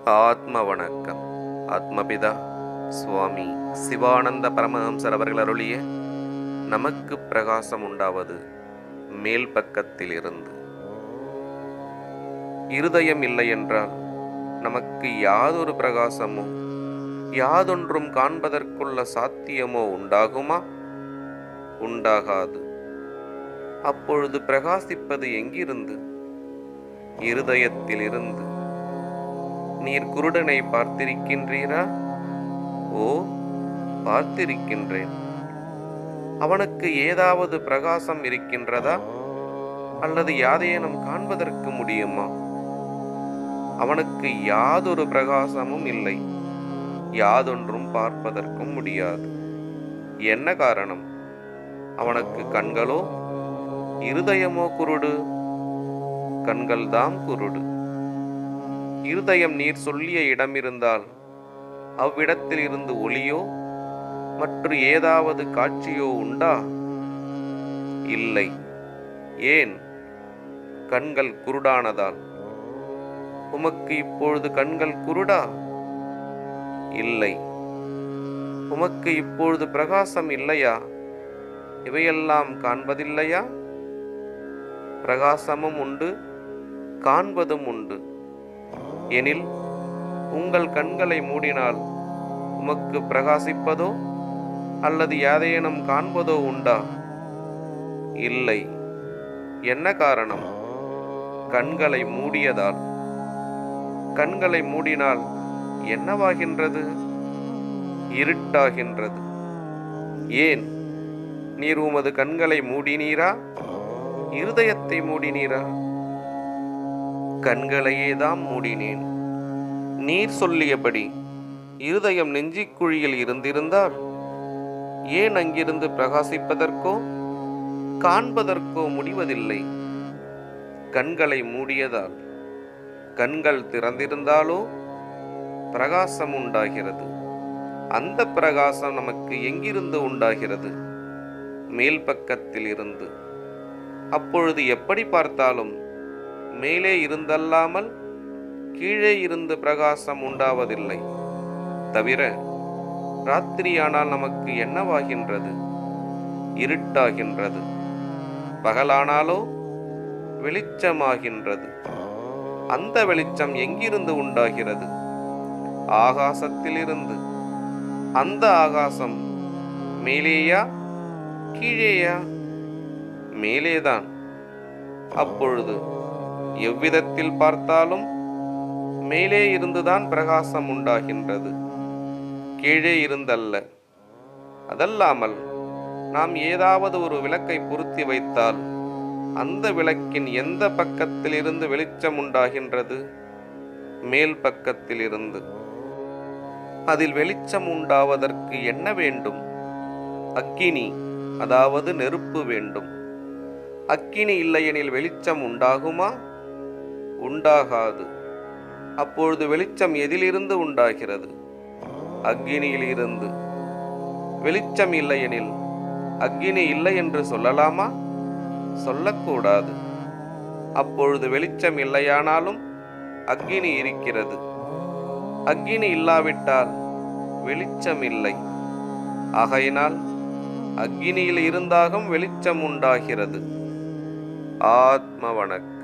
ஆத்ம வணக்கம். ஆத்மபிதா சுவாமி சிவானந்த பரமஹம்சர் அவர்கள் அருளிய நமக்கு பிரகாசம் உண்டாவது மேல் பக்கத்தில் இருந்து. இருதயம் இல்லை என்றால் நமக்கு யாதொரு பிரகாசமோ யாதொன்றும் காண்பதற்குள்ள சாத்தியமோ உண்டாகுமா? உண்டாகாது. அப்பொழுது பிரகாசிப்பது எங்கிருந்து? இருதயத்தில் இருந்து. நீர் குருடனை பார்த்திருக்கின்றீரா? ஓ, பார்த்திருக்கின்றேன். அவனுக்கு ஏதாவது பிரகாசம் இருக்கின்றதா? அல்லது யாதேனும் காண்பதற்கு முடியுமா? அவனுக்கு யாதொரு பிரகாசமும் இல்லை, யாதொன்றும் பார்ப்பதற்கும் முடியாது. என்ன காரணம்? அவனுக்கு கண்களோ இருதயமோ குருடு? கண்கள்தாம் குருடு. இருதயம் நீர் சொல்லிய இடம் இருந்தால் அவ்விடத்தில் இருந்து ஒளியோ மற்ற ஏதாவது காட்சியோ உண்டா? இல்லை. ஏன்? கண்கள் குருடானதால். உமக்கு இப்பொழுது கண்கள் குருடா? இல்லை. உமக்கு இப்பொழுது பிரகாசம் இல்லையா? இவையெல்லாம் காண்பதில்லையா? பிரகாசமும் உண்டு, காண்பதும் உண்டு. எனில் உங்கள் கண்களை மூடினால் உமக்கு பிரகாசிப்பதோ அல்லது யாதேனும் காண்பதோ உண்டா? இல்லை. என்ன காரணம்? கண்களை மூடியதால். கண்களை மூடினால் என்னவாகின்றது? இருட்டாகின்றது. ஏன்? நீர் உமது கண்களை மூடினீரா? இருதயத்தை மூடினீரா? கண்களையேதான் மூடினேன். நீர் சொல்லியபடி இருதயம் நெஞ்சிக்குழியில் இருந்திருந்தால் ஏன் அங்கிருந்து பிரகாசிப்பதற்கோ காண்பதற்கோ முடிவதில்லை? கண்களை மூடியதால். கண்கள் திறந்திருந்தாலோ பிரகாசம் உண்டாகிறது. அந்த பிரகாசம் நமக்கு எங்கிருந்து உண்டாகிறது? மேல் பக்கத்தில் இருந்து. அப்பொழுது எப்படி பார்த்தாலும் மேலே இருந்தல்லாமல் கீழே இருந்து பிரகாசம் உண்டாவதில்லை. தவிர ராத்திரியானால் நமக்கு என்னவாகின்றது? இருட்டாகின்றது. பகலானாலோ வெளிச்சமாகின்றது. அந்த வெளிச்சம் எங்கிருந்து உண்டாகிறது? ஆகாசத்திலிருந்து. அந்த ஆகாசம் மேலேயா கீழேயா? மேலேதான். அப்பொழுது எவ்விதத்தில் பார்த்தாலும் மேலே இருந்துதான் பிரகாசம் உண்டாகின்றது, கீழே இருந்தல்ல. அதல்லாமல் நாம் ஏதாவது ஒரு விளக்கை பொருத்தி வைத்தால் அந்த விளக்கின் எந்த பக்கத்தில் இருந்து வெளிச்சம் உண்டாகின்றது? மேல் பக்கத்தில் இருந்து. அதில் வெளிச்சம் உண்டாவதற்கு என்ன வேண்டும்? அக்கினி, அதாவது நெருப்பு வேண்டும். அக்கினி இல்லையெனில் வெளிச்சம் உண்டாகுமா? உண்டாகாது. அப்பொழுது வெளிச்சம் எதிலிருந்து உண்டாகிறது? அக்கினியில் இருந்து. வெளிச்சம் இல்லையெனில் அக்கினி இல்லை என்று சொல்லலாமா? சொல்லக்கூடாது. அப்பொழுது வெளிச்சம் இல்லையானாலும் அக்கினி இருக்கிறது. அக்கினி இல்லாவிட்டால் வெளிச்சம் இல்லை. ஆகையினால் அக்கினியில் இருந்தாகும் வெளிச்சம் உண்டாகிறது. ஆத்ம வணக்கம்.